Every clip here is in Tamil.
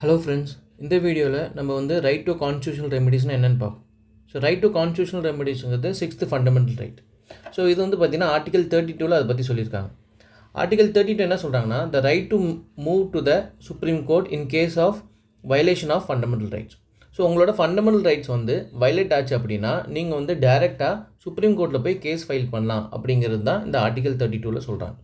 ஹலோ ஃப்ரெண்ட்ஸ், இந்த வீடியோவில் நம்ம வந்து ரைட் டு கான்ஸ்டியூஷனல் ரெமெடிஸ்னால் என்னென்னு பார்ப்போம். ஸோ ரைட் டு கான்ஸ்டியூஷனல் ரெமெடிஸுங்கிறது 6th ஃபண்டமெண்டல் ரைட். ஸோ இது வந்து பார்த்திங்கன்னா ஆர்டிகல் 32 அதை பற்றி சொல்லியிருக்காங்க. ஆர்டிகல் 32 என்ன சொல்கிறாங்கன்னா, the right to move to the Supreme Court in case of violation of fundamental rights. So உங்களோட ஃபண்டமெண்டல் ரைட்ஸ் வந்து வயலேட் ஆச்சு அப்படின்னா நீங்கள் வந்து டைரெக்டாக சுப்ரீம் கோர்ட்டில் போய் கேஸ் ஃபைல் பண்ணலாம் அப்படிங்கிறது தான் இந்த ஆர்டிகல் 32 சொல்கிறாங்க.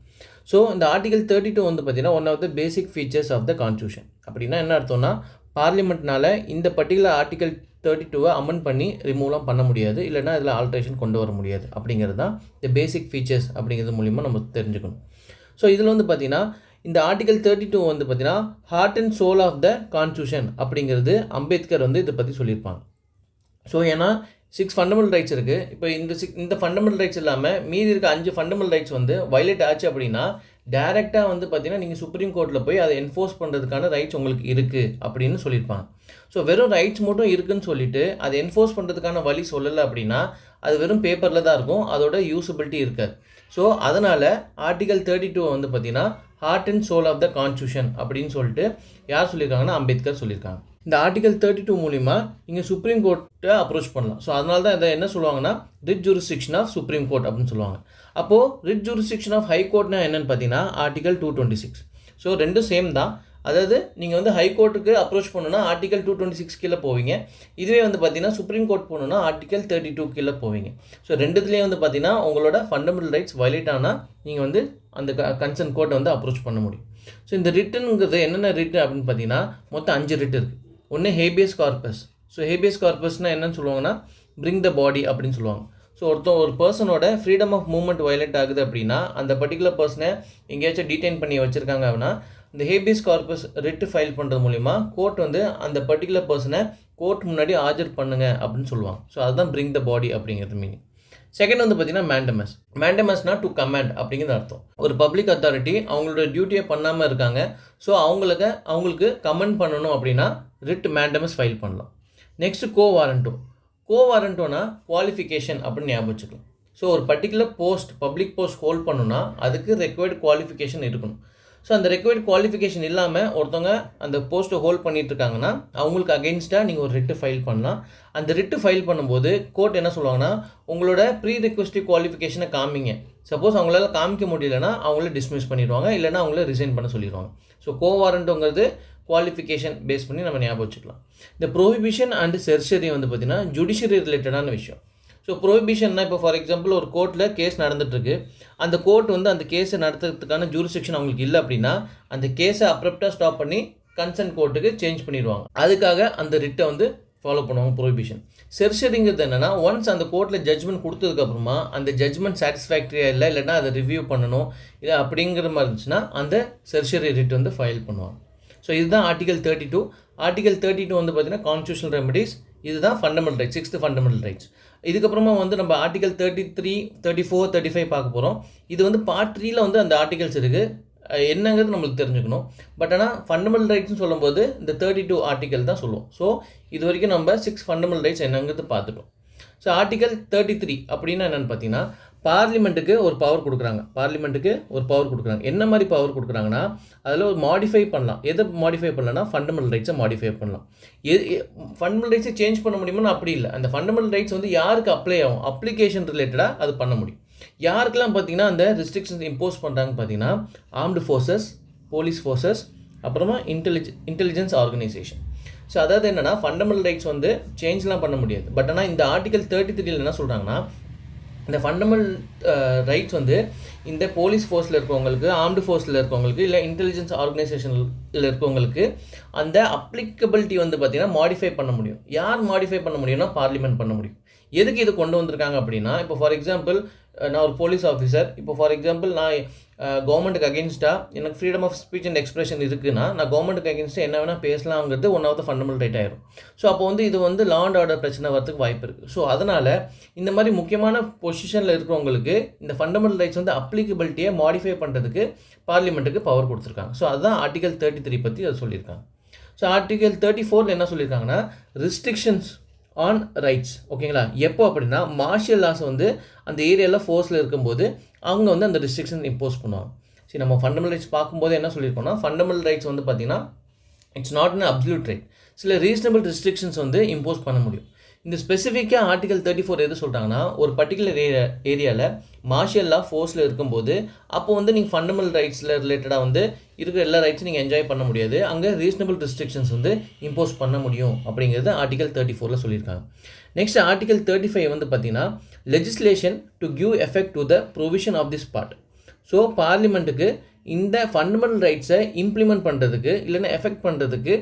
ஸோ இந்த ஆர்டிகல் 32 வந்து பார்த்திங்கன்னா one of the basic features of the constitution. அப்படின்னா என்ன அர்த்தம்னா, பார்லிமெண்ட்னால இந்த பர்டிகுலர் ஆர்டிகல் 32 அமெண்ட் பண்ணி ரிமூவ்லாம் பண்ண முடியாது, இல்லைனா இதில் ஆல்ட்ரேஷன் கொண்டு வர முடியாது. அப்படிங்கிறது தான் இந்த பேசிக் ஃபீச்சர்ஸ் அப்படிங்கிறது மூலிமா நம்ம தெரிஞ்சுக்கணும். ஸோ இதில் வந்து பார்த்திங்கன்னா இந்த ஆர்டிகல் 32 வந்து பார்த்திங்கன்னா heart and soul of the constitution அப்படிங்கிறது அம்பேத்கர் வந்து இதை பற்றி சொல்லியிருப்பாங்க. ஸோ ஏன்னா 6 ஃபண்டமெண்டல் ரைட்ஸ் இருக்குது. இப்போ இந்த ஃபண்டமெண்டல் ரைட்ஸ் இல்லாமல் மீதி இருக்க 5 ஃபண்டமெண்டல் ரைட்ஸ் வந்து வயலேட் ஆச்சு அப்படின்னா டேரெக்டாக வந்து பார்த்தீங்கன்னா நீங்கள் சுப்ரீம் கோர்ட்டில் போய் அதை என்ஃபோர்ஸ் பண்ணுறதுக்கான ரைட்ஸ் உங்களுக்கு இருக்குது அப்படின்னு சொல்லியிருப்பாங்க. ஸோ வெறும் ரைட்ஸ் மட்டும் இருக்குதுன்னு சொல்லிட்டு அதை என்ஃபோர்ஸ் பண்ணுறதுக்கான வழி சொல்லலை அப்படின்னா அது வெறும் பேப்பரில் தான் இருக்கும், அதோட யூஸபிலிட்டி இருக்காது. ஸோ அதனால் ஆர்டிகல் 32 வந்து பார்த்தீங்கன்னா heart and soul of the constitution அப்படின்னு சொல்லிட்டு யார் சொல்லியிருக்காங்கன்னா அம்பேத்கர் சொல்லியிருக்காங்க. இந்த ஆர்டிகல் 32 மூலிமா நீங்கள் சுப்ரீம் கோர்ட்டை அப்ரோச் பண்ணலாம். ஸோ அதனால தான் இதை என்ன சொல்லுவாங்கன்னா writ jurisdiction of supreme court அப்படின்னு சொல்லுவாங்க. அப்போது ரிட் ஜூரிஸ்டிக்ஷன் ஆஃப் ஹை கோர்ட்னா என்னென்னு பார்த்தீங்கன்னா ஆர்டிகல் 226. ஸோ ரெண்டும் சேம் தான். அதாவது நீங்கள் வந்து ஹை கோர்ட்டுக்கு அப்ரோச் பண்ணணும்னா ஆர்டிகல் 226 கீழே போவீங்க. இதுவே வந்து பார்த்தீங்கன்னா சுப்ரீம் கோர்ட் போகணுன்னா ஆர்டிகல் 32 கீழே போவீங்க. ஸோ ரெண்டுத்துலேயும் வந்து பார்த்தீங்கன்னா உங்களோட ஃபண்டமெண்டல் ரைட்ஸ் வயலேட் ஆனால் நீங்கள் வந்து அந்த கன்சர்ன் கோர்ட்டை வந்து அப்ரோச் பண்ண முடியும். ஸோ இந்த ரிட்டுங்கிறது என்னென்ன ரிட்டு அப்படின்னு பார்த்தீங்கன்னா மொத்தம் 5 ரிட்டு இருக்குது. ஒன்று ஹேபியஸ் கார்பஸ். ஸோ ஹேபியஸ் கார்பஸ்னால் என்னன்னு சொல்லுவாங்கன்னா பிரிங் த பாடி அப்படின்னு சொல்லுவாங்க. ஸோ ஒரு பர்சனோட ஃப்ரீடம் ஆஃப் மூவ்மெண்ட் வயலேட் ஆகுது அப்படின்னா அந்த பர்டிகுலர் பர்சனை எங்கேயாச்சும் டீடைன் பண்ணி வச்சுருக்காங்க அப்படின்னா இந்த ஹேபியஸ் கார்பஸ் ரிட்டு ஃபைல் பண்ணுறது மூலிமா கோர்ட் வந்து அந்த பர்டிகுலர் பர்சனை கோர்ட் முன்னாடி ஆஜர் பண்ணுங்க அப்படின்னு சொல்லுவாங்க. ஸோ அதுதான் பிரிங் த பாடி அப்படிங்கிறது மீனிங். செகண்ட் வந்து பார்த்தீங்கன்னா மேண்டமஸ். மேண்டமஸ்னா டு கமாண்ட் அப்படிங்கிறது அர்த்தம். ஒரு பப்ளிக் அத்தாரிட்டி அவங்களோட டியூட்டியை பண்ணாமல் இருக்காங்க, ஸோ அவங்களுக்கு கமெண்ட் பண்ணணும் அப்படின்னா ரிட் மேண்டமஸ் ஃபைல் பண்ணலாம். நெக்ஸ்ட் கோவாரண்டோனா குவாலிஃபிகேஷன் அப்படின்னு ஞாபகம் வச்சுக்கலாம். ஸோ ஒரு பர்டிகுலர் பப்ளிக் போஸ்ட் ஹோல்ட் பண்ணணும்னா அதுக்கு ரெக்வயர்டு குவாலிஃபிகேஷன் இருக்கணும். ஸோ அந்த ரெக்வயர்டு குவாலிஃபிகேஷன் இல்லாமல் ஒருத்தவங்க அந்த போஸ்ட்டை ஹோல்ட் பண்ணிட்டு இருக்காங்கன்னா அவங்களுக்கு அகெயின்ஸ்டாக நீங்கள் ஒரு ரிட்டு ஃபைல் பண்ணலாம். அந்த ரிட்டு ஃபைல் பண்ணும்போது கோர்ட் என்ன சொல்லுவாங்கன்னா உங்களோட ப்ரீ ரெக்வெஸ்டிவ் குவாலிஃபிகேஷனை காமிங்க. சப்போஸ் அவங்களால காமிக்க முடியலன்னா அவங்கள டிஸ்மிஸ் பண்ணிடுவாங்க, இல்லைனா அவங்கள ரிசைன் பண்ண சொல்லிடுவாங்க. ஸோ கோவாரண்ட்டுங்கிறது குவாலிஃபிகேஷன் பேஸ் பண்ணி நம்ம ஞாபகம் வச்சுக்கலாம். இந்த ப்ரோஹிபிஷன் அண்ட் செர்ச்சரி வந்து பார்த்திங்கன்னா ஜுடிஷியரி ரிலேட்டடான விஷயம். ஸோ ப்ரோஹிபிஷன்னா இப்போ ஃபார் எக்ஸாம்பிள் ஒரு கோர்ட்டில் கேஸ் நடந்துகிட்ருக்கு, அந்த கோர்ட் வந்து அந்த கேஸை நடத்துறதுக்கான ஜூரிஸ்டிக்ஷன் அவங்களுக்கு இல்லை அப்படின்னா அந்த கேஸை அப்ரப்டாக ஸ்டாப் பண்ணி கன்சர்ன் கோர்ட்டுக்கு சேஞ்ச் பண்ணிடுவாங்க. அதுக்காக அந்த ரிட்டை வந்து ஃபாலோ பண்ணுவாங்க ப்ரோஹிபிஷன். செர்ச்சரிங்கிறது என்னென்னா ஒன்ஸ் அந்த கோர்ட்டில் ஜட்ஜ்மெண்ட் கொடுத்ததுக்கப்புறமா அந்த ஜட்ஜ்மெண்ட் சாட்டிஸ்ஃபேக்டரியாக இல்லைன்னா அதை ரிவ்யூ பண்ணணும் இல்லை அப்படிங்கிற மாதிரி இருந்துச்சுன்னா அந்த செர்ச்சரி ரிட் வந்து ஃபைல் பண்ணுவாங்க. ஸோ இதுதான் ஆர்டிகல் 32. ஆர்டிகல் 32 வந்து பார்த்தீங்கன்னா கான்ஸ்டியூஷனல் ரெமெடிஸ். இதுதான் fundamental rights, 6th fundamental rights. இதுக்கப்புறமா வந்து நம்ம ஆர்டிகல் 33, 34, 35 பார்க்க போகிறோம். இது வந்து பார்ட் 3ல் வந்து அந்த ஆர்டிகல்ஸ் இருக்குது, என்னங்கிறது நம்மளுக்கு தெரிஞ்சுக்கணும். பட் ஆனால் ஃபண்டமெண்டல் ரைட்ஸ்னு சொல்லும்போது இந்த 32 ஆர்டிகல் தான் சொல்லுவோம். ஸோ இது வரைக்கும் நம்ம 6 ஃபண்டமெண்டல் ரைட்ஸ் என்னங்கிறது பார்த்துட்டோம். ஸோ ஆர்டிகல் 33 அப்படின்னா என்னென்னு பார்த்தீங்கன்னா பார்லிமெண்ட்டுக்கு ஒரு பவர் கொடுக்குறாங்க. என்ன மாதிரி பவர் கொடுக்குறாங்கன்னா அதில் ஒரு மாடிஃபை பண்ணலாம். எதை மாடிஃபை பண்ணலாம்னா ஃபண்டமெண்டல் ரைட்ஸை மாடிஃபை பண்ணலாம். ஃபண்டமெண்டல் ரைட்ஸை சேஞ்ச் பண்ண முடியுமான்னு அப்படி இல்லை. அந்த ஃபண்டமெண்டல் ரைட்ஸ் வந்து யாருக்கு அப்ளை ஆகும், அப்ளிகேஷன் ரிலேட்டடாக அது பண்ண முடியும். யாருக்கெல்லாம் பார்த்தீங்கன்னா அந்த ரெஸ்ட்ரிக்ஷன்ஸ் இம்போஸ் பண்ணுறாங்க பார்த்தீங்கன்னா ஆர்ம்டு ஃபோர்ஸஸ், போலீஸ் ஃபோர்ஸஸ், அப்புறமா இன்டெலிஜென்ஸ் ஆர்கனைசேஷன். ஸோ அதாவது என்னென்னா ஃபண்டமெண்டல் ரைட்ஸ் வந்து சேஞ்ச்லாம் பண்ண முடியாது. பட் ஆனால் இந்த ஆர்டிகல் 33 என்ன சொல்கிறாங்கன்னா இந்த ஃபண்டமெண்டல் ரைட்ஸ் வந்து இந்த போலீஸ் ஃபோர்ஸில் இருக்கவங்களுக்கு, ஆர்ம்டு ஃபோர்ஸில் இருக்கவங்களுக்கு, இல்லை இன்டெலிஜென்ஸ் ஆர்கனைசேஷனில் இருக்கவங்களுக்கு அந்த அப்ளிகபிலிட்டி வந்து பார்த்திங்கன்னா மாடிஃபை பண்ண முடியும். யார் மாடிஃபை பண்ண முடியும்னா பார்லிமெண்ட் பண்ண முடியும். எதுக்கு இது கொண்டு வந்திருக்காங்க அப்படின்னா இப்போ ஃபார் எக்ஸாம்பிள் நான் ஒரு போலீஸ் ஆஃபீஸர், இப்போ ஃபார் எக்ஸாம்பிள் நான் கவர்மெண்ட்டுக்கு அகேன்ஸ்டாக எனக்கு freedom of speech and expression இருக்குன்னா நான் கவர்மெண்ட்டுக்கு அகேன்ஸ்டாக என்ன வேணால் பேசலாங்கிறது one of the fundamental right ஆயிரும். ஸோ அப்போ வந்து இது வந்து லா அண்ட் ஆர்டர் பிரச்சனை வரதுக்கு வாய்ப்பு இருக்குது. ஸோ அதனால் இந்த மாதிரி முக்கியமான பொசிஷனில் இருக்கிறவங்களுக்கு இந்த ஃபண்டமெண்டல் ரைட்ஸ் வந்து அப்ளிகபிலிட்டியை மாடிஃபை பண்ணுறதுக்கு பார்லிமெண்ட்டுக்கு பவர் கொடுத்துருக்காங்க. ஸோ அதுதான் ஆர்டிகல் 33 பற்றி அதை சொல்லியிருக்காங்க. ஸோ ஆர்டிகல் 34 என்ன சொல்லியிருக்காங்கன்னா ரெஸ்ட்ரிக்ஷன்ஸ் ஆன் ரைட்ஸ். ஓகேங்களா? எப்போ அப்படின்னா மார்ஷியல் லாஸ் வந்து அந்த ஏரியாவில் ஃபோர்ஸில் இருக்கும்போது அவங்க வந்து அந்த ரெஸ்ட்ரிக்ஷன் இம்போஸ் பண்ணுவாங்க. சரி, நம்ம ஃபண்டமெண்டல் ரைட்ஸ் பார்க்கும்போது என்ன சொல்லியிருக்கோம்னா ஃபண்டமெண்டல் ரைட்ஸ் வந்து பார்த்திங்கன்னா it's not an absolute right. சில ரீசனபிள் ரெஸ்ட்ரிக்ஷன்ஸ் வந்து இம்போஸ் பண்ண முடியும். இந்த ஸ்பெசிஃபிக்காக ஆர்டிகல் 34 எது சொல்கிறாங்கன்னா, ஒரு பர்டிகுலர் ஏரியாவில் மார்ஷியல் லா ஃபோர்ஸில் இருக்கும்போது அப்போ வந்து நீங்கள் ஃபண்டமெண்டல் ரைட்ஸில் ரிலேட்டடாக வந்து இருக்கிற எல்லா ரைட்ஸும் நீங்கள் என்ஜாய் பண்ண முடியாது, அங்கே ரீசனபிள் ரெஸ்ட்ரிக்ஷன்ஸ் வந்து இம்போஸ் பண்ண முடியும் அப்படிங்கிறது ஆர்டிகல் 34 சொல்லியிருக்காங்க. நெக்ஸ்ட் ஆர்டிகல் 35 வந்து பார்த்தீங்கன்னா, legislation to give effect to the provision of this part. So பார்லிமெண்ட்டுக்கு இந்த ஃபண்டமெண்டல் ரைட்ஸை இம்ப்ளிமெண்ட் பண்ணுறதுக்கு இல்லைன்னா எஃபெக்ட் பண்ணுறதுக்கு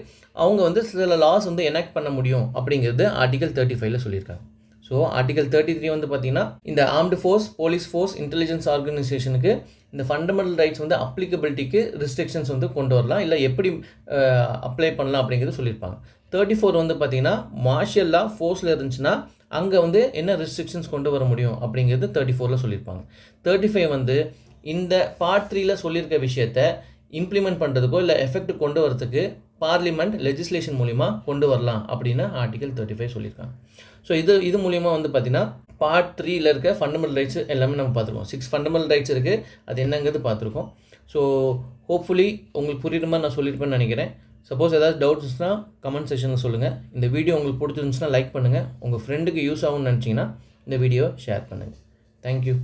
அவங்க வந்து சில லாஸ் வந்து எனாக்ட் பண்ண முடியும் அப்படிங்கிறது ஆர்டிகல் 35 சொல்லியிருக்காங்க. ஸோ ஆர்டிகல் 33 வந்து பார்த்திங்கன்னா, இந்த armed force, police force, intelligence ஆர்கனைசேஷனுக்கு இந்த ஃபண்டமெண்டல் ரைட்ஸ் வந்து அப்ளிகபிலிட்டிக்கு ரெஸ்ட்ரிக்ஷன்ஸ் வந்து கொண்டு வரலாம், இல்லை எப்படி அப்ளை பண்ணலாம் அப்படிங்கிறது சொல்லியிருப்பாங்க. 34 வந்து பார்த்திங்கன்னா, மார்ஷியல் லா ஃபோர்ஸில் இருந்துச்சுன்னா அங்கே வந்து என்ன ரெஸ்ட்ரிக்ஷன்ஸ் கொண்டு வர முடியும் அப்படிங்கிறது 34 சொல்லியிருப்பாங்க. 35 வந்து இந்த பார்ட் 3 சொல்லியிருக்க விஷயத்தை இம்ப்ளிமெண்ட் பண்ணுறதுக்கோ இல்லை எஃபெக்ட் கொண்டு வரதுக்கு பார்லிமெண்ட் லெஜிஸ்லேஷன் மூலிமா கொண்டு வரலாம் அப்படின்னு ஆர்டிகல் 35 சொல்லியிருக்காங்க. ஸோ இது மூலிமா வந்து பார்த்திங்கன்னா பார்ட் 3 இருக்க ஃபண்டமெண்டல் ரைட்ஸ் எல்லாமே நம்ம பார்த்துருக்கோம். 6 ஃபண்டமெண்டல் ரைட்ஸ் இருக்குது, அது என்னங்கிறது பார்த்துருக்கோம். ஸோ ஹோப்ஃபுல்லி உங்களுக்கு புரியுற மாதிரி நான் சொல்லியிருப்பேன்னு நினைக்கிறேன். சப்போஸ் ஏதாவது டவுட்ஸ்னால் கமெண்ட் செக்ஷனில் சொல்லுங்கள். இந்த வீடியோ உங்களுக்கு பிடிச்சிருந்துச்சுன்னா லைக் பண்ணுங்கள். உங்கள் ஃப்ரெண்டுக்கு யூஸ் ஆகும்னு நினச்சிங்கன்னா இந்த வீடியோ ஷேர் பண்ணுங்கள். தேங்க்யூ.